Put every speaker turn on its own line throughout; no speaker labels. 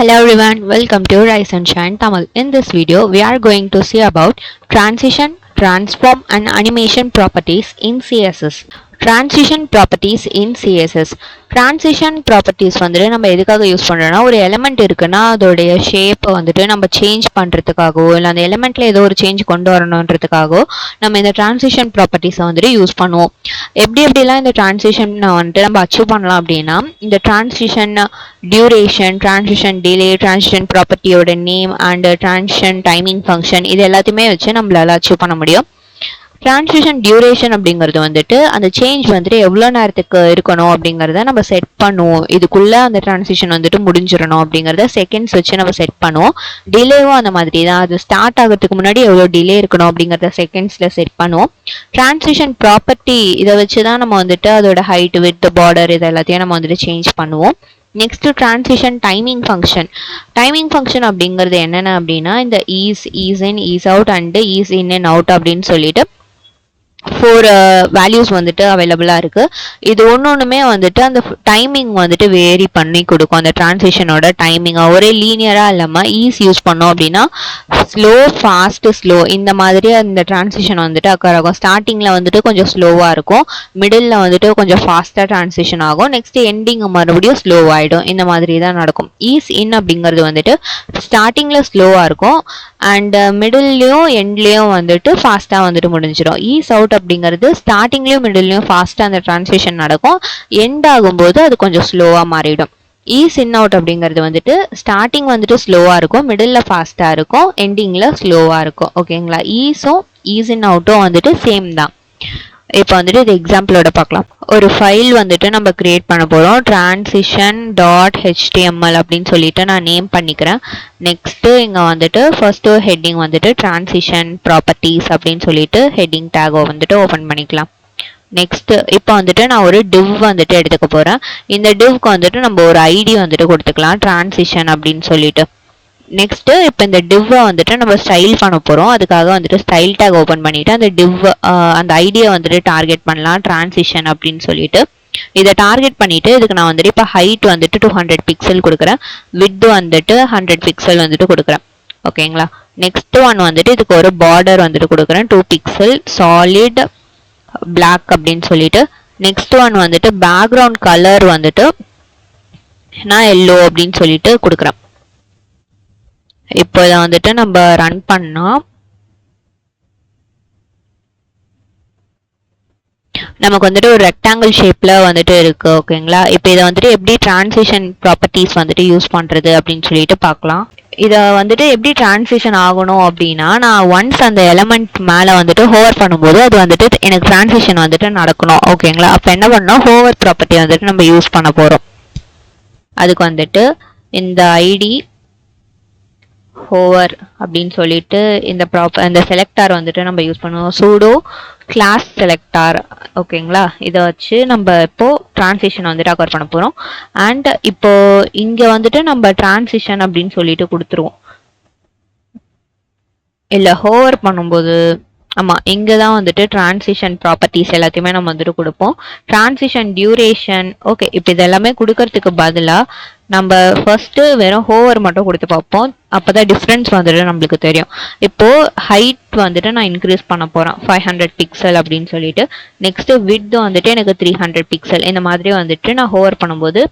Hello everyone, welcome to Rise and Shine Tamil. In this video, we are going to see about transition, transform and animation properties in CSS. Transition properties in CSS. Transition properties வந்துட்டு நம்ம எதுக்காக use பண்ணுறோம்னா, ஒரு element இருக்குன்னா அதோடைய ஷேப்பை வந்துட்டு நம்ம சேஞ்ச் பண்ணுறதுக்காகவோ இல்லை அந்த எலிமெண்ட்டில் ஏதோ ஒரு சேஞ்ச் கொண்டு வரணுன்றதுக்காகவோ நம்ம இந்த டிரான்சிஷன் ப்ராப்பர்ட்டிஸை வந்துட்டு யூஸ் பண்ணுவோம். எப்படிலாம் இந்த டிரான்சிஷன் வந்துட்டு நம்ம அச்சீவ் பண்ணலாம் அப்படின்னா, இந்த transition duration, transition delay, transition ப்ராப்பர்ட்டியோட name and transition timing function இது எல்லாத்தையுமே வச்சு நம்மளால அச்சீவ் பண்ண முடியும். டிரான்சிஷன் டியூரேஷன் அப்படிங்கிறது வந்துட்டு அந்த சேஞ்ச் வந்துட்டு எவ்வளோ நேரத்துக்கு இருக்கணும் அப்படிங்கிறத நம்ம செட் பண்ணுவோம். இதுக்குள்ளே அந்த டிரான்சிஷன் வந்துட்டு முடிஞ்சிடணும் அப்படிங்கிறத செகண்ட்ஸ் வச்சு நம்ம செட் பண்ணுவோம். டிலேவும் அந்த மாதிரி தான், அது ஸ்டார்ட் ஆகிறதுக்கு முன்னாடி எவ்வளோ டிலே இருக்கணும் அப்படிங்கிறத செகண்ட்ஸில் செட் பண்ணுவோம். டிரான்சிஷன் ப்ராப்பர்ட்டி இதை வச்சு தான் நம்ம வந்துட்டு அதோட ஹைட், வித், பார்டர் இது எல்லாத்தையும் நம்ம வந்துட்டு சேஞ்ச் பண்ணுவோம். Next transition timing function. Timing function அப்படிங்கிறது என்னென்ன அப்படின்னா, இந்த ease in, ease out and ease in and out அப்படின்னு சொல்லிட்டு 4 வேல்யூஸ் வந்துட்டு அவைலபிளாக இருக்குது. இது ஒன்றுமே வந்துட்டு அந்த டைமிங் வந்துட்டு வேரி பண்ணி கொடுக்கும். அந்த டிரான்சிஷனோட டைமிங்கை ஒரே லீனியராக இல்லாமல் ஈஸ் யூஸ் பண்ணோம் அப்படின்னா ஸ்லோ, ஃபாஸ்ட், ஸ்லோ இந்த மாதிரி அந்த டிரான்சிஷன் வந்துட்டு அக்கர் ஆகும். ஸ்டார்டிங்கில் வந்துட்டு கொஞ்சம் ஸ்லோவாக இருக்கும், மிடில் வந்துட்டு கொஞ்சம் ஃபாஸ்ட்டாக டிரான்சிஷன் ஆகும், நெக்ஸ்ட் எண்டிங் மறுபடியும் ஸ்லோவாகிடும். இந்த மாதிரி தான் நடக்கும். ஈஸ் இன் அப்படிங்கிறது வந்துட்டு ஸ்டார்டிங்கில் ஸ்லோவாக இருக்கும் அண்ட் மிடில்லையும் எண்ட்லேயும் வந்துட்டு ஃபாஸ்ட்டாக வந்துட்டு முடிஞ்சிடும். ஈஸ் அவுட் அப்படிங்கிறது ஸ்டார்டிங்லயும் மிடில்லையும் ஃபாஸ்ட்டாக அந்த டிரான்சிஷன் நடக்கும், எண்ட் ஆகும்போது அது கொஞ்சம் ஸ்லோவாக மாறிடும். ஈஸ் இன் அவுட் அப்படிங்கிறது வந்துட்டு ஸ்டார்டிங் வந்துட்டு ஸ்லோவாக இருக்கும், மிடில் ஃபாஸ்ட்டாக இருக்கும், எண்டிங்கில் ஸ்லோவாக இருக்கும். ஓகேங்களா? ஈஸ் இன் அவுட்டும் வந்துட்டு சேம் தான். இப்போ வந்துட்டு இது எக்ஸாம்பிளோட பார்க்கலாம். ஒரு ஃபைல் வந்துட்டு நம்ம கிரியேட் பண்ண போகிறோம். transition.html அப்படின்னு சொல்லிட்டு நான் நேம் பண்ணிக்கிறேன். நெக்ஸ்ட்டு இங்கே வந்துட்டு ஃபர்ஸ்ட்டு ஹெட்டிங் வந்துட்டு டிரான்சிஷன் ப்ராப்பர்ட்டிஸ் அப்படின்னு சொல்லிட்டு ஹெட்டிங் டேகை வந்துட்டு ஓப்பன் பண்ணிக்கலாம். நெக்ஸ்ட் இப்போ வந்துட்டு நான் ஒரு டிவ் வந்துட்டு எடுத்துக்க போகிறேன். இந்த டிவ்க்கு வந்துட்டு நம்ம ஒரு ஐடி வந்துட்டு கொடுத்துக்கலாம், டிரான்சிஷன் அப்படின்னு சொல்லிட்டு. நெக்ஸ்ட்டு இப்போ இந்த டிவ்வை வந்துட்டு நம்ம ஸ்டைல் பண்ண போகிறோம். அதுக்காக வந்துட்டு ஸ்டைல் டேக் ஓப்பன் பண்ணிவிட்டு அந்த அந்த ஐடியை வந்துட்டு டார்கெட் பண்ணலாம், டிரான்சிஷன் அப்படின்னு சொல்லிட்டு. இதை டார்கெட் பண்ணிவிட்டு இதுக்கு நான் வந்துட்டு இப்போ ஹைட் வந்துட்டு 200 பிக்சல் கொடுக்குறேன், வித் வந்துட்டு 100 பிக்சல் வந்துட்டு கொடுக்குறேன். ஓகேங்களா? நெக்ஸ்ட் ஒன் வந்துட்டு இதுக்கு ஒரு பார்டர் வந்துட்டு கொடுக்குறேன், 2 பிக்சல் சாலிட் பிளாக் அப்படின்னு சொல்லிட்டு. நெக்ஸ்ட் ஒன் வந்துட்டு பேக்ரவுண்ட் கலர் வந்துட்டு நான் எல்லோ அப்படின்னு சொல்லிட்டு கொடுக்குறேன். இப்போ இதை வந்துட்டு நம்ம ரன் பண்ணோம், நமக்கு வந்துட்டு ஒரு ரெக்டாங்கிள் ஷேப்ல வந்துட்டு இருக்கு. ஓகேங்களா? இப்போ இதை வந்துட்டு எப்படி டிரான்சிஷன் ப்ராப்பர்ட்டிஸ் வந்துட்டு யூஸ் பண்றது அப்படின்னு சொல்லிட்டு பார்க்கலாம். இதை வந்துட்டு எப்படி டிரான்சிஷன் ஆகணும் அப்படின்னா, நான் ஒன்ஸ் அந்த எலமெண்ட் மேலே வந்துட்டு ஹோவர் பண்ணும்போது அது வந்துட்டு எனக்கு டிரான்சிஷன் வந்துட்டு நடக்கணும். ஓகேங்களா? அப்போ என்ன பண்ணோம், ஹோவர் ப்ராப்பர்ட்டி வந்துட்டு நம்ம யூஸ் பண்ண போகிறோம். அதுக்கு வந்துட்டு இந்த ஐடி ஹோவர் அப்படின்னு சொல்லிட்டு இந்த செலக்டார் வந்துட்டு நம்ம யூஸ் பண்ணுவோம், சூடோ கிளாஸ் செலக்டார். ஓகேங்களா? இதை வச்சு நம்ம இப்போ டிரான்சிஷன் வந்துட்டு அக்கர் பண்ண போகிறோம். அண்ட் இப்போ இங்கே வந்துட்டு நம்ம டிரான்சிஷன் அப்படின்னு சொல்லிட்டு கொடுத்துருவோம். இல்லை, ஹோவர் பண்ணும்போது ஆமாம், இங்கே தான் வந்துட்டு டிரான்சிஷன் ப்ராப்பர்ட்டிஸ் எல்லாத்தையுமே நம்ம வந்துட்டு கொடுப்போம். Transition duration. ஓகே, இப்போ இதெல்லாமே கொடுக்கறதுக்கு பதிலாக நம்ம ஃபர்ஸ்ட்டு வெறும் ஹோவர் மட்டும் கொடுத்து பார்ப்போம், அப்போ தான் டிஃப்ரென்ஸ் வந்துட்டு நம்மளுக்கு தெரியும். இப்போது ஹைட் வந்துட்டு நான் இன்க்ரீஸ் பண்ண போகிறேன் 500 பிக்சல் அப்படின்னு சொல்லிட்டு. நெக்ஸ்ட்டு வித் வந்துட்டு எனக்கு 300 பிக்சல். இந்த மாதிரி வந்துட்டு நான் ஹோவர் பண்ணும்போது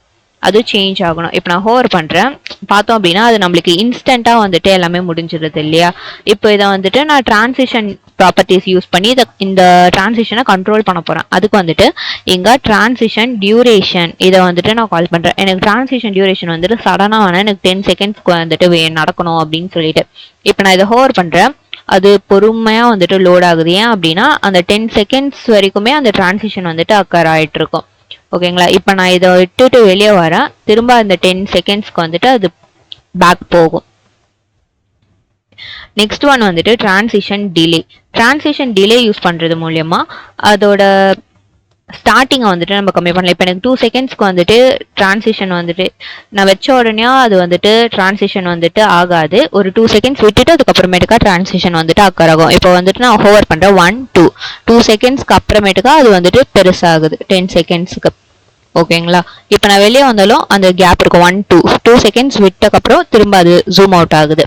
அது சேஞ்ச் ஆகணும். இப்போ நான் ஹோவர் பண்ணுறேன், பார்த்தோம் அப்படின்னா அது நம்மளுக்கு இன்ஸ்டண்ட்டாக வந்துட்டு எல்லாமே முடிஞ்சிடுது இல்லையா? இப்போ இதை வந்துட்டு நான் டிரான்சிஷன் ப்ராப்பர்ட்டிஸ் யூஸ் பண்ணி இந்த டிரான்சிஷனை கண்ட்ரோல் பண்ண போகிறேன். அதுக்கு வந்துட்டு இங்கே டிரான்சிஷன் டியூரேஷன் இதை வந்துட்டு நான் கால் பண்ணுறேன். எனக்கு டிரான்சிஷன் டியூரேஷன் வந்துட்டு சடனாக வேணால் எனக்கு 10 செகண்ட்ஸ்க்கு வந்துட்டு நடக்கணும் அப்படின்னு சொல்லிட்டு. இப்போ நான் இதை ஹோவர் பண்ணுறேன், அது பொறுமையாக வந்துட்டு லோட் ஆகுது. ஏன் அப்படின்னா அந்த 10 செகண்ட்ஸ் வரைக்குமே அந்த டிரான்சிஷன் வந்துட்டு அக்கர் ஆகிட்டு இருக்கும். ஓகேங்களா? இப்போ நான் இதை விட்டுட்டு வெளியே வரேன், திரும்ப அந்த 10 செகண்ட்ஸ்க்கு வந்துட்டு அது பேக் போகும். நெக்ஸ்ட் ஒன் வந்துட்டு transition delay. Transition delay use பண்ணுறது மூலயமா அதோட ஸ்டார்டிங்கை வந்துட்டு நம்ம கம்மி பண்ணலாம். இப்போ எனக்கு 2 செகண்ட்ஸ்க்கு வந்துட்டு டிரான்சிஷன் வந்துட்டு நான் வச்ச உடனே அது வந்துட்டு டிரான்சிஷன் வந்துட்டு ஆகாது. ஒரு 2 செகண்ட்ஸ் விட்டுட்டு அதுக்கப்புறமேட்டுக்கா டிரான்சிஷன் வந்துட்டு அக்கர் ஆகும். இப்போ வந்துட்டு நான் ஹோவர் பண்ணுறேன் 1 2 செகண்ட்ஸ்க்கு அப்புறமேட்டுக்கா அது வந்துட்டு பெருசாகுது 10 செகண்ட்ஸுக்கு. ஓகேங்களா. இப்போ நான் வெளியே வந்தாலும் அந்த கேப் இருக்கும் 1-2 செகண்ட்ஸ் விட்டக்கப்புறம் திரும்ப அது ஜூம் அவுட் ஆகுது.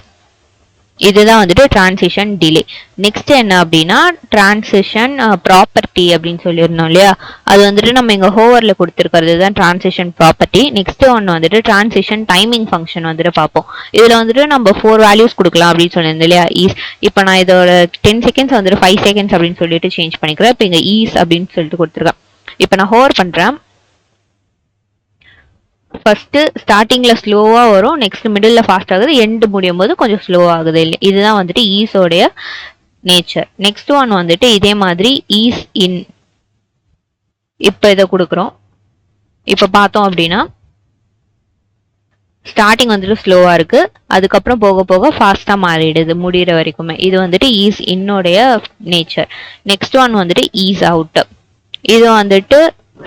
இதுதான் வந்துட்டு டிரான்சிஷன் டிலே. நெக்ஸ்ட் என்ன அப்படின்னா டிரான்சிஷன் ப்ராப்பர்ட்டி அப்படின்னு சொல்லியிருந்தோம் இல்லையா, அது வந்துட்டு நம்ம இங்கே ஹோவரில் கொடுத்துருக்கிறது தான் டிரான்சிஷன் ப்ராப்பர்ட்டி. நெக்ஸ்ட் ஒன்று வந்துட்டு டிரான்சிஷன் டைமிங் ஃபங்க்ஷன் வந்துட்டு பார்ப்போம். இதில் வந்துட்டு நம்ம 4 வேல்யூஸ் கொடுக்கலாம் அப்படின்னு சொல்லியிருந்தோம் இல்லையா. இப்போ நான் இதோட 10 செகண்ட்ஸ் வந்துட்டு 5 செகண்ட்ஸ் அப்படின்னு சொல்லிட்டு சேஞ்ச் பண்ணிக்கிறேன். இப்போ இங்கே ஈஸ் அப்படின்னு சொல்லிட்டு கொடுத்துருக்கேன். இப்போ நான் ஹோவர் பண்ணுறேன். ஃபர்ஸ்ட் ஸ்டார்டிங்ல ஸ்லோவா வரும், நெக்ஸ்ட் மிடில் ஃபாஸ்ட் ஆகுது, எண்ட் முடியும் போது கொஞ்சம் ஸ்லோ ஆகுது இல்லை. இதுதான் வந்துட்டு ஈஸோடைய நேச்சர். நெக்ஸ்ட் ஒன் வந்துட்டு இதே மாதிரி ஈஸ் இன். இப்போ இதை கொடுக்குறோம். இப்போ பார்த்தோம் அப்படின்னா ஸ்டார்டிங் வந்துட்டு ஸ்லோவா இருக்கு, அதுக்கப்புறம் போக போக ஃபாஸ்டா மாறிடுது முடிகிற வரைக்குமே. இது வந்துட்டு ஈஸ் இன்னோடைய நேச்சர். நெக்ஸ்ட் ஒன் வந்துட்டு ஈஸ் அவுட். இது வந்துட்டு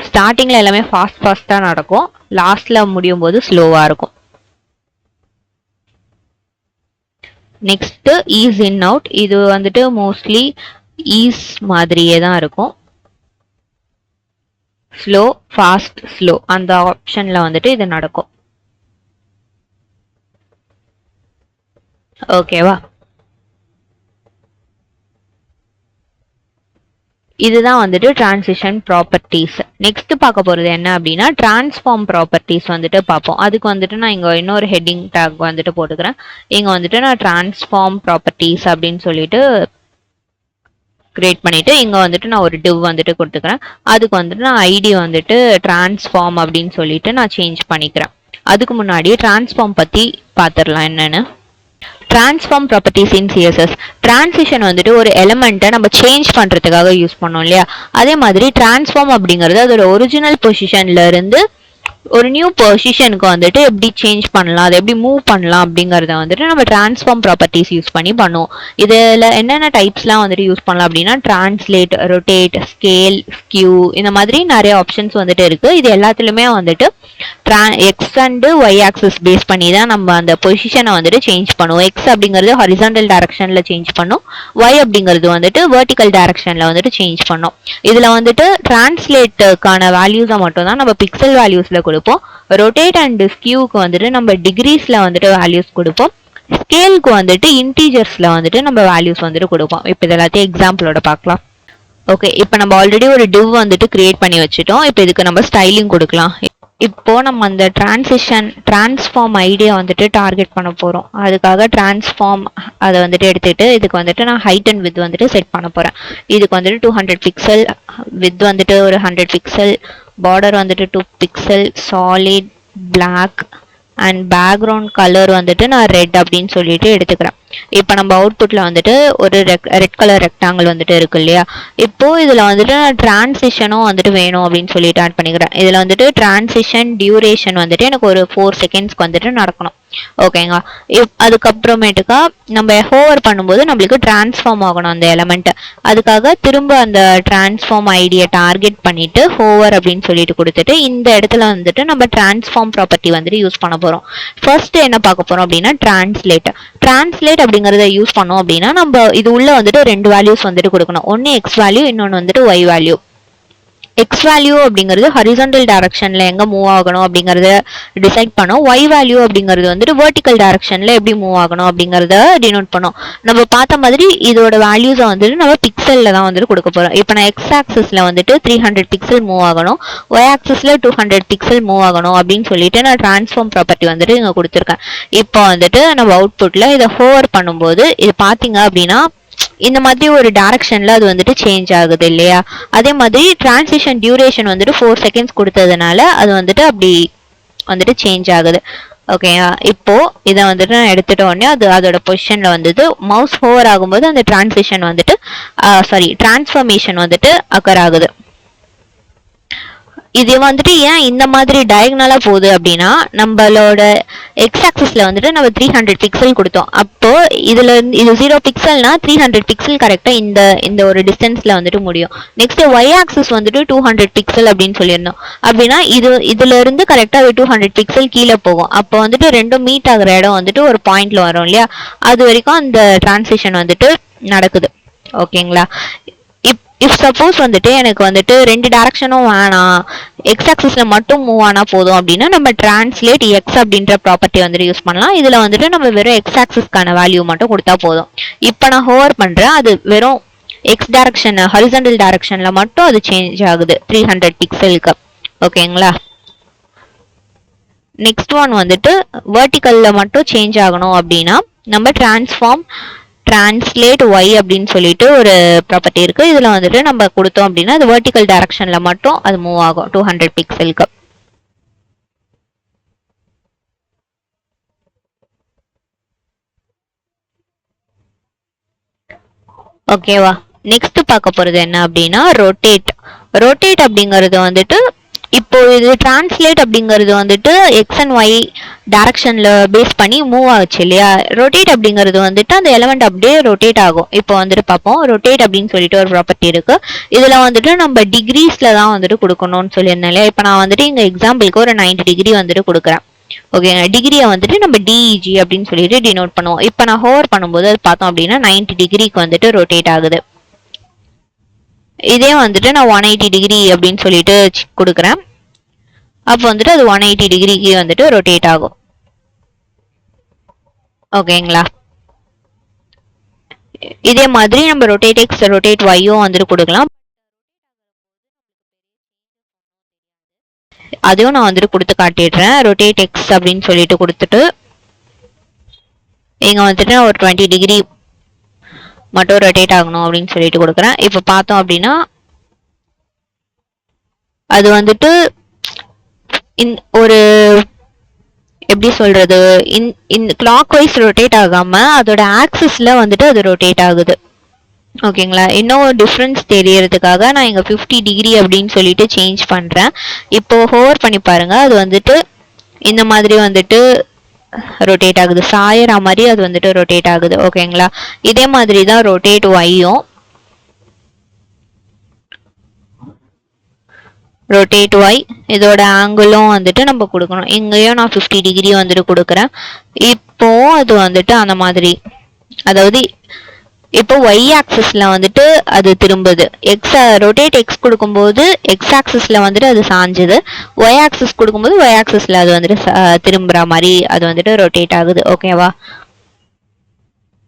ஸ்டார்டிங்ல எல்லாமே ஃபாஸ்டா நடக்கும், லாஸ்ட்ல முடியும் போது ஸ்லோவா இருக்கும். Next ease in out. இது வந்துட்டு மோஸ்ட்லி ஈஸ் மாதிரியே தான் இருக்கும். ஸ்லோ ஃபாஸ்ட் ஸ்லோ அந்த ஆப்ஷன்ல வந்துட்டு இது நடக்கும். ஓகேவா. இதுதான் வந்துட்டு டிரான்சிஷன் ப்ராப்பர்ட்டிஸ். நெக்ஸ்ட் பார்க்க போறது என்ன அப்படின்னா டிரான்ஸ்ஃபார்ம் ப்ராப்பர்ட்டிஸ் வந்துட்டு பார்ப்போம். அதுக்கு வந்துட்டு நான் இங்க இன்னொரு ஹெட்டிங் டேக் வந்துட்டு போட்டுக்கிறேன். இங்க வந்துட்டு நான் டிரான்ஸ்ஃபார்ம் ப்ராப்பர்ட்டிஸ் அப்படின்னு சொல்லிட்டு கிரியேட் பண்ணிட்டு இங்க வந்துட்டு நான் ஒரு டிவ் வந்துட்டு கொடுத்துக்கிறேன். அதுக்கு வந்துட்டு நான் ஐடி வந்துட்டு டிரான்ஸ்ஃபார்ம் அப்படின்னு சொல்லிட்டு நான் சேஞ்ச் பண்ணிக்கிறேன். அதுக்கு முன்னாடி டிரான்ஸ்ஃபார்ம் பத்தி பார்த்துடலாம் என்னன்னு. டிரான்ஸ்ஃபார்ம் ப்ராப்பர்ட்டிஸ் இன் சிஎஸ்எஸ். டிரான்சிஷன் வந்துட்டு ஒரு எலிமெண்ட்டை நம்ம சேஞ்ச் பண்றதுக்காக யூஸ் பண்ணோம் இல்லையா, அதே மாதிரி டிரான்ஸ்ஃபார்ம் அப்படிங்கிறது அதோட ஒரிஜினல் பொசிஷன்ல இருந்து ஒரு நியூ பொசிஷனுக்கு வந்துட்டு எப்படி சேஞ்ச் பண்ணலாம், அதை எப்படி மூவ் பண்ணலாம் அப்படிங்கறத வந்துட்டு நம்ம டிரான்ஸ்ஃபார்ம் ப்ராப்பர்ட்டிஸ் யூஸ் பண்ணி பண்ணுவோம். இதுல என்னென்ன டைப்ஸ்லாம் வந்துட்டு யூஸ் பண்ணலாம் அப்படின்னா டிரான்ஸ்லேட், ரொட்டேட், ஸ்கேல், ஸ்கியூ, இந்த மாதிரி நிறைய ஆப்ஷன்ஸ் வந்துட்டு இருக்கு. இது எல்லாத்துலயுமே வந்துட்டு X and Y axis base பண்ணி தான் நம்ம அந்த பொசிஷனை வந்துட்டு சேஞ்ச் பண்ணுவோம். எக்ஸ் அப்படிங்கிறது ஹாரிசான்டல் டைரக்ஷன்ல சேஞ்ச் பண்ணும், ஒய் அப்படிங்கிறது வந்துட்டு வெர்டிக்கல் டைரக்ஷன்ல வந்துட்டு சேஞ்ச் பண்ணும். இதுல வந்துட்டு டிரான்ஸ்லேட்டுக்கான வேல்யூஸை மட்டும் தான் நம்ம பிக்சல் வேல்யூஸ்ல கொடுப்போம். ரொட்டேட் அண்ட் ஸ்கியூக்கு வந்துட்டு நம்ம டிகிரிஸ்ல வந்துட்டு வேல்யூஸ் கொடுப்போம். ஸ்கேலுக்கு வந்துட்டு இன்டீஜர்ஸ்ல வந்துட்டு நம்ம வேல்யூஸ் வந்துட்டு கொடுப்போம். இப்போ இது எல்லாத்தையும் எக்ஸாம்பிளோட பார்க்கலாம். ஓகே, இப்போ நம்ம ஆல்ரெடி ஒரு டிவ் வந்துட்டு கிரியேட் பண்ணி வச்சுட்டோம். இப்போ இதுக்கு நம்ம ஸ்டைலிங் கொடுக்கலாம். இப்போ நம்ம அந்த டிரான்ஸ்ஃபார்ம் ஐடியா வந்துட்டு டார்கெட் பண்ண போறோம். அதுக்காக டிரான்ஸ்ஃபார்ம் அதை வந்துட்டு எடுத்துட்டு இதுக்கு வந்துட்டு நான் ஹைட் அண்ட் வித் வந்துட்டு செட் பண்ண போறேன். இதுக்கு வந்துட்டு 200 பிக்சல், வித் வந்துட்டு ஒரு 100 பிக்சல், பார்டர் வந்துட்டு 2 pixel, solid block and background colour வந்துட்டு நான் ரெட் அப்படின்னு சொல்லிட்டு எடுத்துக்கிறேன். இப்போ நம்ம அவுட்புட்ல வந்துட்டு ஒரு ரெட் கலர் ரெக்டாங்கிள் வந்துட்டு இருக்கு இல்லையா. இப்போ இதுல வந்துட்டு நான் டிரான்சிஷனும் வந்துட்டு வேணும் அப்படின்னு சொல்லிட்டு ஆட் பண்ணிக்கிறேன். இதுல வந்துட்டு டிரான்சிஷன் டியூரேஷன் வந்துட்டு எனக்கு ஒரு 4 செகண்ட்ஸ்க்கு வந்துட்டு நடக்கணும். ஓகேங்களா. அதுக்கப்புறமேட்டுக்கா நம்ம ஹோவர் பண்ணும்போது நம்மளுக்கு டிரான்ஸ்ஃபார்ம் ஆகணும் அந்த எலமெண்ட். அதுக்காக திரும்ப அந்த டிரான்ஸ்ஃபார்ம் ஐடியை டார்கெட் பண்ணிட்டு ஹோவர் அப்படின்னு சொல்லிட்டு கொடுத்துட்டு இந்த இடத்துல வந்துட்டு நம்ம டிரான்ஸ்ஃபார்ம் ப்ராப்பர்ட்டி வந்துட்டு யூஸ் பண்ண போறோம். ஃபர்ஸ்ட் என்ன பார்க்க போறோம் அப்படின்னா டிரான்ஸ்லேட் அப்படிங்கறத யூஸ் பண்ணோம் அப்படின்னா நம்ம இது உள்ள வந்துட்டு 2 வேல்யூஸ் வந்துட்டு கொடுக்கணும். ஒன்னு எக்ஸ் வேல்யூ, இன்னொன்னு வந்துட்டு ஒய் வேல்யூ. எக்ஸ் வேல்யூ அப்படிங்கிறது ஹாரிசான்டல் டைரக்ஷன்ல எங்க மூவ் ஆகணும் அப்படிங்கறத டிசைட் பண்ணும். ஒய் வேல்யூ அப்படிங்கிறது வந்துட்டு வெர்டிக்கல் டைரக்ஷன்ல எப்படி மூவ் ஆகணும் அப்படிங்கறத டினோட் பண்ணும். நம்ம பார்த்த மாதிரி இதோட வேல்யூஸை வந்துட்டு நம்ம பிக்சல்ல தான் வந்துட்டு கொடுக்க போறோம். இப்போ நான் எக்ஸ் ஆக்சிஸ்ல வந்துட்டு 300 பிக்சல் மூவ் ஆகணும், ஒய் ஆக்சிஸ்ல 200 பிக்சல் மூவ் ஆகணும் அப்படின்னு சொல்லிட்டு நான் டிரான்ஸ்ஃபார்ம் ப்ராப்பர்ட்டி வந்துட்டு இங்க கொடுத்துருக்கேன். இப்போ வந்துட்டு நம்ம அவுட்புட்ல இதை ஹோவர் பண்ணும்போது இது பாத்தீங்க அப்படின்னா இந்த மாதிரி ஒரு டைரக்ஷன்ல அது வந்துட்டு சேஞ்ச் ஆகுது இல்லையா. அதே மாதிரி டிரான்சிஷன் டியூரேஷன் வந்துட்டு 4 செகண்ட்ஸ் கொடுத்ததுனால அது வந்துட்டு அப்படி வந்துட்டு சேஞ்ச் ஆகுது. ஓகே, இப்போ இதை வந்துட்டு நான் எடுத்துட்ட உடனே அது அதோட பொசிஷன்ல வந்தது. மவுஸ் ஹோவர் ஆகும்போது அந்த டிரான்சிஷன் வந்துட்டு டிரான்ஸ்ஃபர்மேஷன் வந்துட்டு அக்கர் ஆகுது. இது வந்துட்டு ஏன் இந்த மாதிரி டயகனலா போகுது அப்படின்னா நம்மளோட எக்ஸ் ஆக்சிஸ்ல வந்துட்டு நம்ம 300 பிக்சல் கொடுத்தோம். அப்போ இதுல இது 0 பிக்சல்னா 300 பிக்சல் கரெக்டா இந்த ஒரு டிஸ்டன்ஸ்ல வந்துட்டு முடியும். நெக்ஸ்ட் ஒய் ஆக்சிஸ் வந்துட்டு 200 பிக்சல் அப்படின்னு சொல்லியிருந்தோம். அப்படின்னா இதுல இருந்து கரெக்டா 200 பிக்சல் கீழே போகும். அப்போ வந்துட்டு ரெண்டும் மீட் ஆகுற இடம் வந்துட்டு ஒரு பாயிண்ட்ல வரும் இல்லையா, அது வரைக்கும் அந்த டிரான்சிஷன் வந்துட்டு நடக்குது. ஓகேங்களா. இஃப் சப்போஸ் வந்துட்டு எனக்கு வந்துட்டு ரெண்டு டைரக்ஷனும் வேணாம், எக்ஸ் ஆக்சிஸ்ல மட்டும் மூவ் ஆனா போதும் அப்படின்னா நம்ம டிரான்ஸ்லேட் எக்ஸ் அப்படின்ற ப்ராப்பர்ட்டி வந்துட்டு யூஸ் பண்ணலாம். இதுல வந்துட்டு நம்ம வெறும் எக்ஸ் ஆக்சிஸ்க்கான வேல்யூ மட்டும் கொடுத்தா போதும். இப்போ நான் ஹோவர் பண்றேன், அது வெறும் எக்ஸ் டைரக்ஷன் ஹரிசாண்டல் டைரக்ஷன்ல மட்டும் அது சேஞ்ச் ஆகுது 300 பிக்சலுக்கு. ஓகேங்களா? நெக்ஸ்ட் ஒன் வந்துட்டு வெர்டிக்கல்ல மட்டும் சேஞ்ச் ஆகணும் அப்படின்னா நம்ம டிரான்ஸ்லேட் ஒய் அப்படின்னு சொல்லிட்டு ஒரு ப்ராப்பர்ட்டி இருக்கு. இதுல வந்துட்டு நம்ம கொடுத்தோம் அப்படின்னா அது வெர்டிக்கல் டைரக்ஷன்ல மட்டும் அது மூவ் ஆகும் 200 பிக்சலுக்கு. ஓகேவா? நெக்ஸ்ட் பார்க்க போறது என்ன அப்படின்னா ரொட்டேட் அப்படிங்கிறது வந்துட்டு இப்போ இது டிரான்ஸ்லேட் அப்படிங்கிறது வந்துட்டு எக்ஸ் அண்ட் ஒய் டைரக்ஷன்ல பேஸ் பண்ணி மூவ் ஆச்சு இல்லையா? ரொட்டேட் அப்படிங்கிறது வந்துட்டு அந்த எலமெண்ட் அப்படியே ரொட்டேட் ஆகும். இப்போ வந்துட்டு பார்ப்போம், ரொட்டேட் அப்படின்னு சொல்லிட்டு ஒரு ப்ராப்பர்ட்டி இருக்கு. இதுல வந்துட்டு நம்ம டிகிரிஸ்ல தான் வந்துட்டு கொடுக்கணும்னு சொல்லியிருந்தேன் இல்லையா? இப்போ நான் வந்துட்டு இங்க எக்ஸாம்பிளுக்கு ஒரு 90 டிகிரி வந்துட்டு கொடுக்குறேன். ஓகேங்க, டிகிரியை வந்துட்டு நம்ம டிஇஜி அப்படின்னு சொல்லிட்டு டினோட் பண்ணுவோம். இப்போ நான் ஹோவர் பண்ணும்போது அது பார்த்தோம் அப்படின்னா 90 டிகிரிக்கு வந்துட்டு ரொட்டேட் ஆகுது. இதே வந்துட்டு நான் 180 டிகிரி அப்படின்னு சொல்லிட்டு கொடுக்குறேன், அப்போ வந்துட்டு அது 180 டிகிரிக்கு வந்துட்டு ரொட்டேட் ஆகும். ஓகேங்களா? இதே மாதிரி நம்ம ரொட்டேட் எக்ஸ் ரொட்டேட் ஒய்யும் வந்துட்டு கொடுக்கலாம். அதையும் நான் வந்துட்டு கொடுத்து காட்டிடுறேன். ரொட்டேட் எக்ஸ் அப்படின்னு சொல்லிட்டு கொடுத்துட்டு இங்க வந்துட்டு ஒரு 20 டிகிரி மட்டும் ரொட்டேட் ஆகணும் அப்படின்னு சொல்லிட்டு கொடுக்குறேன். இப்போ பார்த்தோம் அப்படின்னா அது வந்துட்டு ஒரு எப்படி சொல்றது, கிளாக் வைஸ் ரொட்டேட் ஆகாம அதோட ஆக்சிஸ்ல வந்துட்டு அது ரொட்டேட் ஆகுது. ஓகேங்களா? இன்னும் டிஃப்ரென்ஸ் தெரியறதுக்காக நான் இங்க 50 டிகிரி அப்படின்னு சொல்லிட்டு சேஞ்ச் பண்றேன். இப்போ ஹோவர் பண்ணி பாருங்க, அது வந்துட்டு இந்த மாதிரி வந்துட்டு ரொட்டேட் ஆகுது, சாயற மாதிரி அது வந்துட்டு ரொட்டேட் ஆகுது. ஓகேங்களா? இதே மாதிரி தான் ரொட்டேட் ஒய்யும், ரொட்டேட் ஒய் இதோட ஆங்கிளும் வந்துட்டு நம்ம கொடுக்கணும். இங்கேயும் நான் 50 டிகிரி வந்துட்டு கொடுக்குறேன். இப்போ அது வந்துட்டு அந்த மாதிரி, அதாவது இப்போ ஒய் ஆக்சிஸ்ல வந்துட்டு அது திரும்புது. ரொட்டேட் எக்ஸ் கொடுக்கும்போது எக்ஸ் ஆக்சிஸ்ல வந்துட்டு அது சாஞ்சுது, ஒய் ஆக்சிஸ் கொடுக்கும்போது ஒய் ஆக்சிஸ்ல அது வந்துட்டு திரும்புற மாதிரி அது வந்துட்டு ரொட்டேட் ஆகுது. ஓகேவா?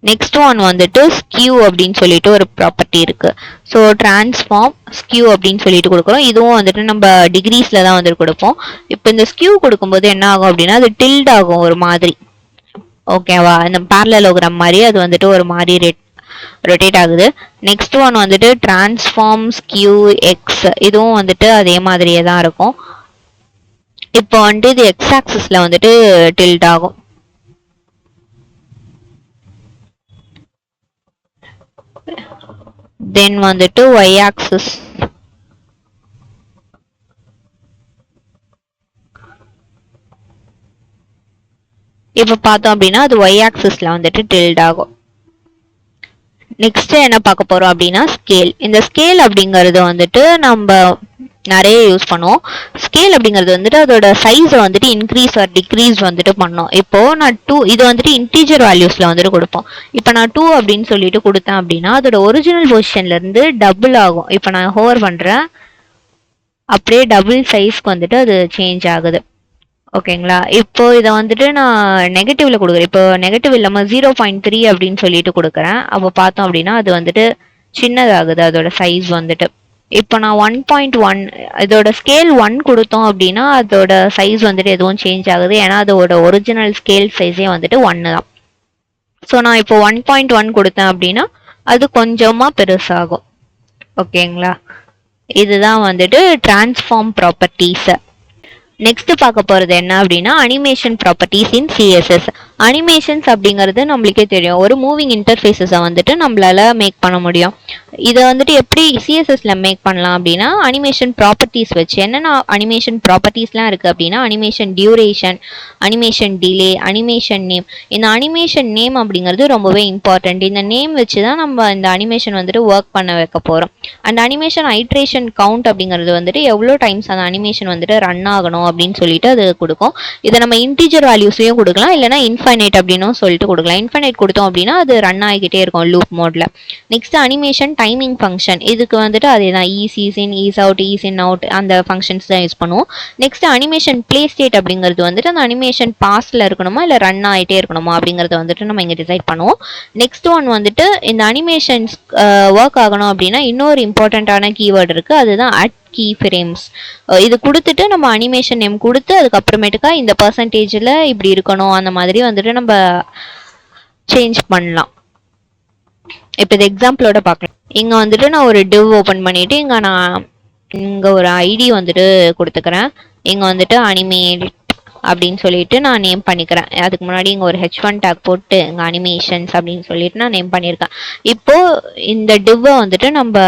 நெக்ஸ்ட் ஒன் வந்துட்டு ஸ்கியூ அப்படின்னு சொல்லிட்டு ஒரு ப்ராப்பர்ட்டி இருக்கு. ஸோ டிரான்ஸ்ஃபார்ம் ஸ்கியூ அப்படின்னு சொல்லிட்டு கொடுக்குறோம். இதுவும் வந்துட்டு நம்ம டிகிரிஸ்ல தான் வந்துட்டு கொடுப்போம். இப்போ இந்த ஸ்கியூ கொடுக்கும்போது என்ன ஆகும் அப்படின்னா அது டில்ட் ஆகும் ஒரு மாதிரி. ஓகேவா? இந்த பேரலோகிராம் மாதிரி அது வந்துட்டு ஒரு மாதிரி ரொட்டேட் ஆகுது. நெக்ஸ்ட் ஒன் வந்துட்டு டிரான்ஸ்ஃபார்ம் ஸ்கியூ எக்ஸ், இதுவும் வந்துட்டு அதே மாதிரியே தான் இருக்கும். இப்போ வந்துட்டு இது எக்ஸ் ஆக்சிஸ்ல வந்துட்டு டில்ட் ஆகும். தென் வந்துட்டு ஒய் ஆக்சிஸ், இப்போ பார்த்தோம் அப்படின்னா அது ஒய் ஆக்சிஸ்ல வந்துட்டு டில்ட் ஆகும். நெக்ஸ்ட் என்ன பார்க்க போறோம் அப்படின்னா ஸ்கேல். இந்த ஸ்கேல் அப்படிங்கிறது வந்துட்டு நம்ம நிறைய யூஸ் பண்ணுவோம். ஸ்கேல் அப்படிங்கிறது வந்துட்டு அதோட சைஸை வந்துட்டு இன்க்ரீஸ் ஆர் டிக்ரீஸ் வந்துட்டு பண்ணோம். இப்போ நான் 2 இது வந்துட்டு இன்டீஜர் வேல்யூஸ்ல வந்துட்டு கொடுப்போம். இப்போ நான் 2 அப்படின்னு சொல்லிட்டு கொடுத்தேன் அப்படின்னா அதோட ஒரிஜினல் பொசிஷன்ல இருந்து டபுள் ஆகும். இப்போ நான் ஹோவர் பண்றேன், அப்படியே டபுள் சைஸ்க்கு வந்துட்டு அது சேஞ்ச் ஆகுது. ஓகேங்களா? இப்போ இதை வந்துட்டு நான் நெகட்டிவ்ல கொடுக்குறேன். இப்போ நெகட்டிவ் இல்லாம 0.3 அப்படின்னு சொல்லிட்டு கொடுக்குறேன். அப்போ பார்த்தோம் அப்படின்னா அது வந்துட்டு சின்னதாகுது அதோட சைஸ் வந்துட்டு. இப்போ நான் 1.1 இதோட ஸ்கேல் 1 கொடுத்தோம் அப்படின்னா அதோட சைஸ் வந்துட்டு எதுவும் சேஞ்ச் ஆகுது, ஏன்னா அதோட ஒரிஜினல் ஸ்கேல் சைஸே வந்துட்டு 1 தான். ஸோ நான் இப்போ 1.1 கொடுத்தேன் அப்படின்னா அது கொஞ்சமா பெருசாகும். ஓகேங்களா? இதுதான் வந்துட்டு டிரான்ஸ்ஃபார்ம் ப்ராப்பர்ட்டிஸ். நெக்ஸ்ட் பார்க்க போறது என்ன அப்படின்னா அனிமேஷன் ப்ராப்பர்ட்டிஸ் இன் சிஎஸ்எஸ். அனிமேஷன்ஸ் அப்படிங்கிறது நம்மளுக்கே தெரியும், ஒரு மூவிங் இன்டர்ஃபேஸஸை வந்துட்டு நம்மளால மேக் பண்ண முடியும். இதை வந்துட்டு எப்படி சிஎஸ்எஸ்ல மேக் பண்ணலாம் அப்படின்னா அனிமேஷன் ப்ராப்பர்ட்டிஸ் வச்சு. என்னென்ன அனிமேஷன் ப்ராப்பர்ட்டிஸ்லாம் இருக்குது அப்படின்னா animation duration, animation delay, animation name. இந்த அனிமேஷன் நேம் அப்படிங்கிறது ரொம்பவே இம்பார்ட்டன்ட். இந்த நேம் வச்சு தான் நம்ம இந்த அனிமேஷன் வந்துட்டு ஒர்க் பண்ண வைக்க போகிறோம். அந்த அனிமேஷன் ஐட்ரேஷன் கவுண்ட் அப்படிங்கிறது வந்துட்டு எவ்வளோ டைம்ஸ் அந்த அனிமேஷன் வந்துட்டு ரன் ஆகணும் அப்படின்னு சொல்லிட்டு அது கொடுக்கும். இதை நம்ம இன்டீஜர் வேல்யூஸ்லையும் கொடுக்கலாம், இல்லைனா இன்ஃபைனைட் அப்படின்னும் சொல்லிட்டு கொடுக்கலாம். இன்ஃபைனைட் கொடுத்தோம் அப்படின்னா அது ரன் ஆகிக்கிட்டே இருக்கும் லூப் மோட்ல. நெக்ஸ்ட் அனிமேஷன் டைமிங் ஃபங்க்ஷன், இதுக்கு வந்துட்டு அதே தான் ஈஸ் இன் ஈஸ் அவுட் அந்த ஃபங்க்ஷன்ஸ் தான் யூஸ் பண்ணுவோம். நெக்ஸ்ட் அனிமேஷன் பிளே ஸ்டேட் அப்படிங்கிறது வந்துட்டு அந்த அனிமேஷன் பாஸ்ல இருக்கணுமா இல்லை ரன் ஆகிட்டே இருக்கணுமா அப்படிங்கிறத வந்துட்டு நம்ம இங்கே டிசைட் பண்ணுவோம். நெக்ஸ்ட் ஒன் வந்துட்டு இந்த அனிமேஷன்ஸ் ஒர்க் ஆகணும் அப்படின்னா இன்னொரு இம்பார்ட்டண்ட்டான கீவேர்டு இருக்கு, அதுதான் அட் கீ ஃப்ரேம்ஸ். இது கொடுத்துட்டு நம்ம அனிமேஷன் நேம் கொடுத்து அதுக்கப்புறமேட்டுக்கா இந்த பர்சன்டேஜில் இப்படி இருக்கணும் அந்த மாதிரி வந்துட்டு நம்ம சேஞ்ச் பண்ணலாம். இப்போ இது எக்ஸாம்பிளோட பார்க்கலாம். இங்கே வந்துட்டு நான் ஒரு டிவ் ஓப்பன் பண்ணிட்டு இங்கே ஒரு ஐடி வந்துட்டு கொடுத்துக்கிறேன். இங்கே வந்துட்டு அனிமேட் அப்படின்னு சொல்லிட்டு நான் நேம் பண்ணிக்கிறேன். அதுக்கு முன்னாடி இங்கே ஒரு H1 டேக் போட்டு இங்கே அனிமேஷன்ஸ் அப்படின்னு சொல்லிட்டு நான் நேம் பண்ணியிருக்கேன். இப்போ இந்த டிவ்வை வந்துட்டு நம்ம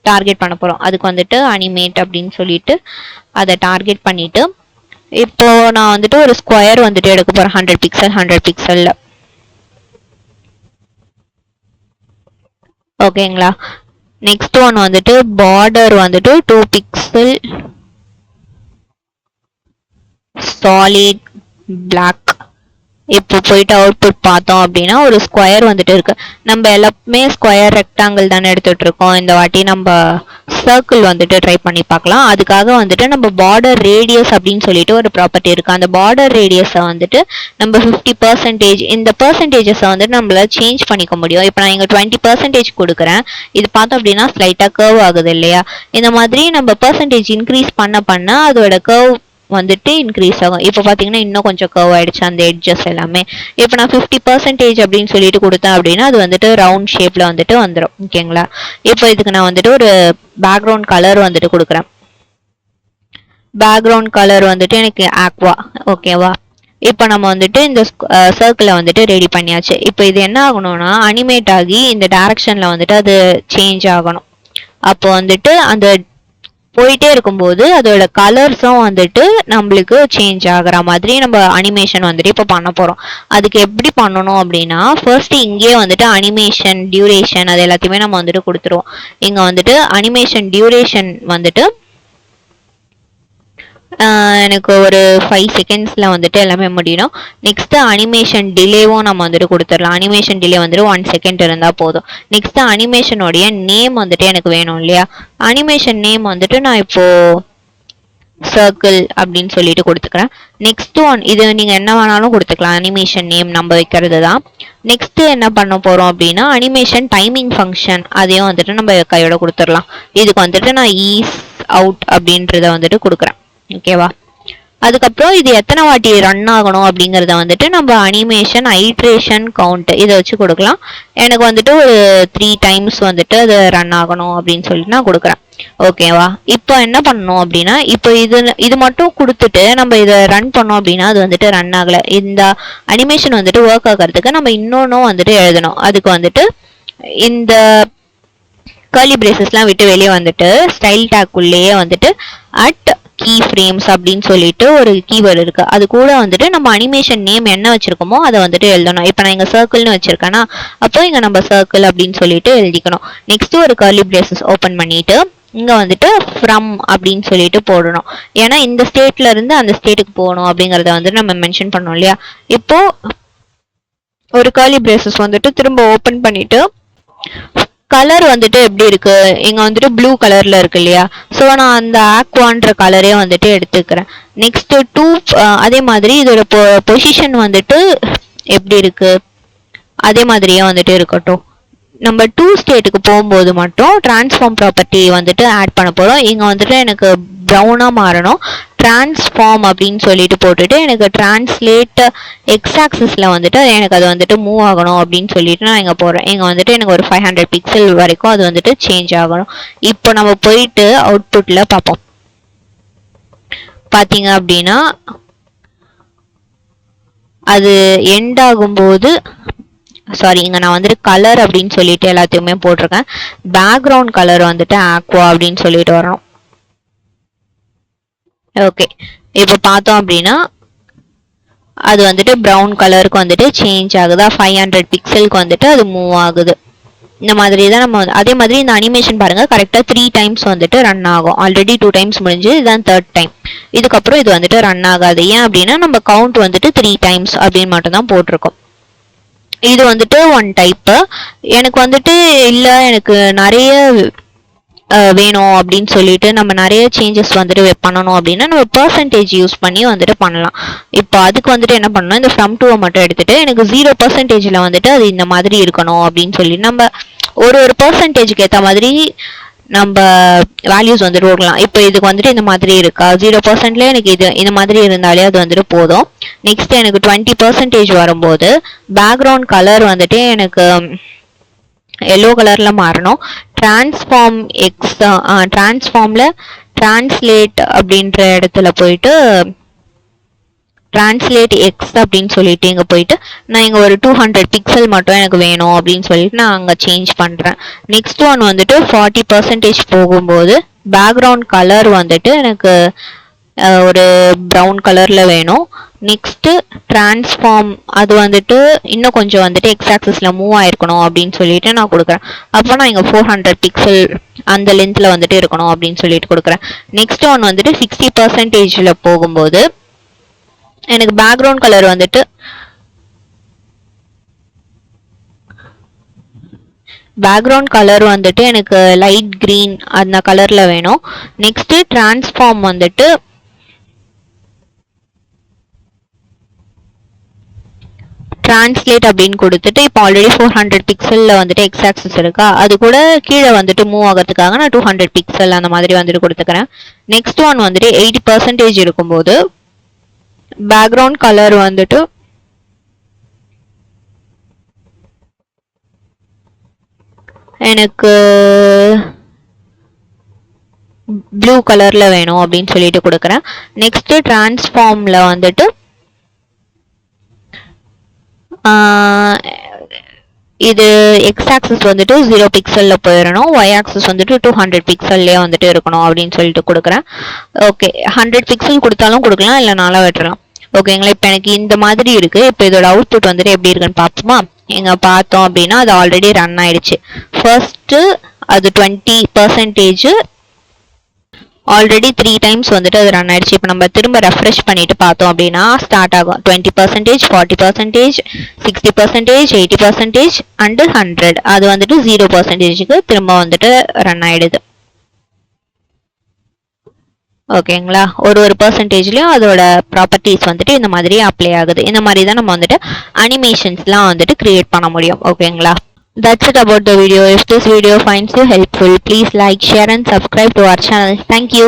டார்கெட் பண்ண போகிறோம். அதுக்கு வந்துட்டு அனிமேட் அப்படின்னு சொல்லிட்டு அதை டார்கெட் பண்ணிட்டு இப்போ நான் வந்துட்டு ஒரு ஸ்கொயர் வந்துட்டு எடுக்க போகிறேன் 100 பிக்சலில். ஓகேங்களா. நெக்ஸ்ட் ஒன் வந்துட்டு பார்டர் வந்துட்டு 2 பிக்சல் சாலிட் பிளாக். இப்போ போயிட்டு அவுட்புட் பார்த்தோம் அப்படின்னா ஒரு ஸ்கொயர் வந்துட்டு இருக்கு. நம்ம எல்லாமே ஸ்கொயர் ரெக்டாங்கிள் தானே எடுத்துட்டு இருக்கோம். இந்த வாட்டி நம்ம சர்க்கிள் வந்துட்டு ட்ரை பண்ணி பார்க்கலாம். அதுக்காக வந்துட்டு நம்ம பார்டர் ரேடியஸ் அப்படின்னு சொல்லிட்டு ஒரு ப்ராப்பர்ட்டி இருக்கு. அந்த பார்டர் ரேடியஸை வந்துட்டு நம்ம 50% இந்த பர்சன்டேஜஸை வந்துட்டு நம்மளால சேஞ்ச் பண்ணிக்க முடியும். இப்போ நான் இங்கே 20% கொடுக்குறேன். இது பார்த்தோம் அப்படின்னா ஸ்லைட்டாக கர்வ் ஆகுது இல்லையா. இந்த மாதிரி நம்ம பர்சன்டேஜ் இன்க்ரீஸ் பண்ண அதோட கர்வ் வந்துட்டு இன்க்ரீஸ் ஆகும். இப்போ பார்த்தீங்கன்னா இன்னும் கொஞ்சம் கர்வ் ஆயிடுச்சு அந்த எட்ஜஸ் எல்லாமே. இப்போ நான் 50% அப்படின்னு சொல்லிட்டு கொடுத்தேன் அப்படின்னா அது வந்துட்டு ரவுண்ட் ஷேப்ல வந்துட்டு வந்துடும். ஓகேங்களா. இப்போ இதுக்கு நான் வந்துட்டு ஒரு பேக்ரவுண்ட் கலர் வந்துட்டு கொடுக்குறேன். பேக்ரவுண்ட் கலர் வந்துட்டு எனக்கு ஆக்வா. ஓகேவா. இப்போ நம்ம வந்துட்டு இந்த சர்க்கிளை வந்துட்டு ரெடி பண்ணியாச்சு. இப்போ இது என்ன ஆகணும்னா அனிமேட் ஆகி இந்த டைரக்ஷன்ல வந்துட்டு அது சேஞ்ச் ஆகணும். அப்போ வந்துட்டு அந்த போயிட்டே இருக்கும்போது அதோட கலர்ஸும் வந்துட்டு நம்மளுக்கு சேஞ்ச் ஆகுற மாதிரி நம்ம அனிமேஷன் வந்துட்டு இப்போ பண்ண போகிறோம். அதுக்கு எப்படி பண்ணணும் அப்படின்னா ஃபர்ஸ்ட் இங்கே வந்துட்டு அனிமேஷன் டியூரேஷன் அது எல்லாத்தையுமே நம்ம வந்துட்டு கொடுத்துருவோம். இங்கே வந்துட்டு அனிமேஷன் டியூரேஷன் வந்துட்டு எனக்கு ஒரு 5 செகண்ட்ஸில் வந்துட்டு எல்லாமே முடியணும். நெக்ஸ்ட் அனிமேஷன் டிலேவும் நம்ம வந்துட்டு கொடுத்துடலாம். அனிமேஷன் டிலே வந்துட்டு 1 செகண்ட் இருந்தால் போதும். நெக்ஸ்ட் அனிமேஷனோடைய நேம் வந்துட்டு எனக்கு வேணும் இல்லையா. அனிமேஷன் நேம் வந்துட்டு நான் இப்போ சர்க்கிள் அப்படின்னு சொல்லிட்டு கொடுத்துக்கிறேன். நெக்ஸ்ட் ஒன் இது நீங்கள் என்ன வேணாலும் கொடுத்துக்கலாம். அனிமேஷன் நேம் நம்ம வைக்கிறது தான். நெக்ஸ்ட் என்ன பண்ண போகிறோம் அப்படின்னா அனிமேஷன் டைமிங் ஃபங்க்ஷன் அதையும் வந்துட்டு நம்ம கையோட கொடுத்துடலாம். இதுக்கு வந்துட்டு நான் ஈஸ் அவுட் அப்படின்றத வந்துட்டு கொடுக்குறேன். ஓகேவா. அதுக்கப்புறம் இது எத்தனை வாட்டி ரன் ஆகணும் அப்படிங்கிறத வந்துட்டு நம்ம அனிமேஷன் ஐட்ரேஷன் கவுண்ட் இதை வச்சு கொடுக்கலாம். எனக்கு வந்துட்டு ஒரு 3 டைம்ஸ் வந்துட்டு அது ரன் ஆகணும் அப்படின்னு சொல்லிட்டு நான் கொடுக்குறேன். ஓகேவா. இப்போ என்ன பண்ணணும் அப்படின்னா இப்போ இது மட்டும் கொடுத்துட்டு நம்ம இதை ரன் பண்ணோம் அப்படின்னா அது வந்துட்டு ரன் ஆகலை. இந்த அனிமேஷன் வந்துட்டு ஒர்க் ஆகிறதுக்கு நம்ம இன்னொன்னும் வந்துட்டு எழுதணும். அதுக்கு வந்துட்டு இந்த கர்லி பிரேசஸ்லாம் விட்டு வெளியே வந்துட்டு ஸ்டைல் டேக்குள்ளேயே வந்துட்டு அட் கீ ஃப்ரேம்ஸ் அப்படின்னு சொல்லிட்டு ஒரு கீவேர்டு இருக்கு. அது கூட வந்துட்டு நம்ம அனிமேஷன் நேம் என்ன வச்சிருக்கோமோ அதை வந்துட்டு எழுதணும். இப்போ நான் இங்கே சர்க்கிள்னு வச்சிருக்கேன்னா அப்போ இங்கே நம்ம சர்க்கிள் அப்படின்னு சொல்லிட்டு எழுதிக்கணும். நெக்ஸ்ட் ஒரு கர்லி பிரேசஸ் ஓப்பன் பண்ணிட்டு இங்கே வந்துட்டு ஃப்ரம் அப்படின்னு சொல்லிட்டு போடணும். ஏன்னா இந்த ஸ்டேட்ல இருந்து அந்த ஸ்டேட்டுக்கு போகணும் அப்படிங்கிறத வந்துட்டு நம்ம மென்ஷன் பண்ணோம் இல்லையா. இப்போ ஒரு கர்லி பிரேசஸ் வந்துட்டு திரும்ப ஓப்பன் பண்ணிட்டு கலர் வந்துட்டு எப்படி இருக்கு இங்க வந்துட்டு ப்ளூ கலர்ல இருக்கு இல்லையா. ஸோ நான் அந்த ஆக்வான்ற கலரே வந்துட்டு எடுத்துக்கிறேன். நெக்ஸ்ட் 2 அதே மாதிரி இதோட பொசிஷன் வந்துட்டு எப்படி இருக்கு அதே மாதிரியே வந்துட்டு இருக்கட்டும். நம்ம 2 ஸ்டேட்டுக்கு போகும்போது மட்டும் டிரான்ஸ்ஃபார்ம் ப்ராப்பர்ட்டி வந்துட்டு ஆட் பண்ண போகிறோம். இங்கே வந்துட்டு எனக்கு ப்ரௌனாக மாறணும். டிரான்ஸ்ஃபார்ம் அப்படின்னு சொல்லிட்டு போட்டுட்டு எனக்கு டிரான்ஸ்லேட் எக்ஸ் ஆக்சிஸில் வந்துட்டு எனக்கு அது வந்துட்டு மூவ் ஆகணும் அப்படின்னு சொல்லிட்டு நான் இங்கே போடுறேன். இங்கே வந்துட்டு எனக்கு ஒரு 500 பிக்சல் வரைக்கும் அது வந்துட்டு சேஞ்ச் ஆகணும். இப்போ நம்ம போயிட்டு அவுட்புட்டில் பார்ப்போம். பார்த்தீங்க அப்படின்னா அது எண்ட் ஆகும்போது சாரி இங்கே நான் வந்துட்டு கலர் அப்படின்னு சொல்லிட்டு எல்லாத்தையுமே போட்டிருக்கேன். பேக்ரவுண்ட் கலர் வந்துட்டு ஆக்வா அப்படின்னு சொல்லிட்டு வரணும். ஓகே. இப்போ பார்த்தோம் அப்படின்னா அது வந்துட்டு ப்ரௌன் கலருக்கு வந்துட்டு சேஞ்ச் ஆகுதா 500 பிக்சலுக்கு வந்துட்டு அது மூவ் ஆகுது. இந்த மாதிரி தான் நம்ம அதே மாதிரி இந்த அனிமேஷன் பாருங்க கரெக்டாக 3 டைம்ஸ் வந்துட்டு ரன் ஆகும். ஆல்ரெடி 2 டைம்ஸ் முடிஞ்சு இதுதான் 3rd டைம். இதுக்கப்புறம் இது வந்துட்டு ரன் ஆகாது. ஏன் அப்படின்னா நம்ம கவுண்ட் வந்துட்டு 3 டைம்ஸ் அப்படின்னு மட்டும் தான் போட்டிருக்கோம். இது வந்துட்டு 1 டைப்பு. எனக்கு வந்துட்டு இல்லை எனக்கு நிறைய வேணும் அப்படின்னு சொல்லிட்டு நம்ம நிறைய சேஞ்சஸ் வந்துட்டு பண்ணணும் அப்படின்னா நம்ம பர்சன்டேஜ் யூஸ் பண்ணி வந்துட்டு பண்ணலாம். இப்போ அதுக்கு வந்துட்டு என்ன பண்ணணும், இந்த ஃப்ரம் டூவை மட்டும் எடுத்துட்டு எனக்கு 0% வந்துட்டு அது இந்த மாதிரி இருக்கணும் அப்படின்னு சொல்லி நம்ம ஒரு பர்சன்டேஜுக்கு ஏற்ற மாதிரி நம்ம வேல்யூஸ் வந்துட்டு கொடுக்கலாம். இப்போ இதுக்கு வந்துட்டு இந்த மாதிரி இருக்கா, 0%ல எனக்கு இது இந்த மாதிரி இருந்தாலே அது வந்துட்டு போதும். நெக்ஸ்ட் எனக்கு 20% வரும்போது பேக்ரவுண்ட் கலர் வந்துட்டு எனக்கு எல்லோ கலர்ல மாறணும். டிரான்ஸ்ஃபார்ம்ல டிரான்ஸ்லேட் அப்படின்ற இடத்துல போயிட்டு டிரான்ஸ்லேட் எக்ஸ் அப்படின்னு சொல்லிட்டு இங்கே போயிட்டு நான் இங்கே ஒரு 200 பிக்சல் மட்டும் எனக்கு வேணும் அப்படின்னு சொல்லிட்டு நான் அங்கே சேஞ்ச் பண்ணுறேன். நெக்ஸ்ட் ஒன் வந்துட்டு 40% போகும்போது பேக்ரவுண்ட் கலர் வந்துட்டு எனக்கு ஒரு ப்ரௌன் கலரில் வேணும். நெக்ஸ்ட்டு டிரான்ஸ்ஃபார்ம் அது வந்துட்டு இன்னும் கொஞ்சம் வந்துட்டு எக்ஸ் ஆக்சிஸில் மூவ் ஆயிருக்கணும் அப்படின்னு சொல்லிட்டு நான் கொடுக்குறேன். அப்போ நான் இங்கே 400 பிக்சல் அந்த லென்த்தில் வந்துட்டு இருக்கணும் அப்படின்னு சொல்லிட்டு கொடுக்குறேன். நெக்ஸ்ட் ஒன் வந்துட்டு 60% போகும்போது எனக்கு பேக்ரவுண்ட் கலர் வந்துட்டு எனக்கு லைட் கிரீன் அந்த கலர்ல வேணும். நெக்ஸ்ட் டிரான்ஸ்ஃபார்ம் வந்துட்டு டிரான்ஸ்லேட் அப்படின்னு கொடுத்துட்டு இப்போ ஆல்ரெடி 400 பிக்சல்ல வந்துட்டு எக்ஸ் ஆக்சிஸ் இருக்கா, அது கூட கீழே வந்துட்டு மூவ் ஆகிறதுக்காக நான் 200 பிக்சல் அந்த மாதிரி வந்துட்டு கொடுத்துக்கிறேன். நெக்ஸ்ட் ஒன் வந்துட்டு 80% இருக்கும்போது பேக்ரவுண்ட் கலர் வந்துட்டு எனக்கு ப்ளூ கலர்ல வேணும் அப்படின்னு சொல்லிட்டு கொடுக்குறேன். நெக்ஸ்ட் டிரான்ஸ்ஃபார்ம்ல வந்துட்டு இது எக்ஸ் ஆக்சிஸ் வந்துட்டு 0 பிக்சல்ல போயிடணும், ஒய் ஆக்சிஸ் வந்துட்டு 200 பிக்சல்லே வந்துட்டு இருக்கணும் அப்படின்னு சொல்லிட்டு கொடுக்குறேன். ஓகே, 100 பிக்சல் கொடுத்தாலும் கொடுக்கலாம், இல்லை நாளாக வெட்டலாம். ஓகேங்களா, இப்போ எனக்கு இந்த மாதிரி இருக்கு. இப்போ இதோட அவுட்புட் வந்துட்டு எப்படி இருக்குன்னு பார்ப்போமா? எங்க பார்த்தோம் அப்படின்னா அது ஆல்ரெடி ரன் ஆயிடுச்சு. ஃபர்ஸ்ட் அது 20% ஆல்ரெடி 3 டைம்ஸ் வந்துட்டு அது ரன் ஆயிடுச்சு. இப்போ நம்ம திரும்ப ரெஃப்ரெஷ் பண்ணிட்டு பார்த்தோம் அப்படின்னா ஸ்டார்ட் ஆகும் 20%, 40%, 60%, 80% அண்ட் 100. அது வந்துட்டு 0%க்கு திரும்ப வந்துட்டு ரன் ஆயிடுது. ஓகேங்களா, ஒரு பர்சன்டேஜ்லயும் அதோட ப்ராப்பர்ட்டிஸ் வந்துட்டு இந்த மாதிரி அப்ளை ஆகுது. இந்த மாதிரி தான் நம்ம வந்துட்டு அனிமேஷன்ஸ்லாம் வந்துட்டு கிரியேட் பண்ண முடியும். ஓகேங்களா, that's it about the video. If this video finds you helpful, please like, share and subscribe to our channel. Thank you.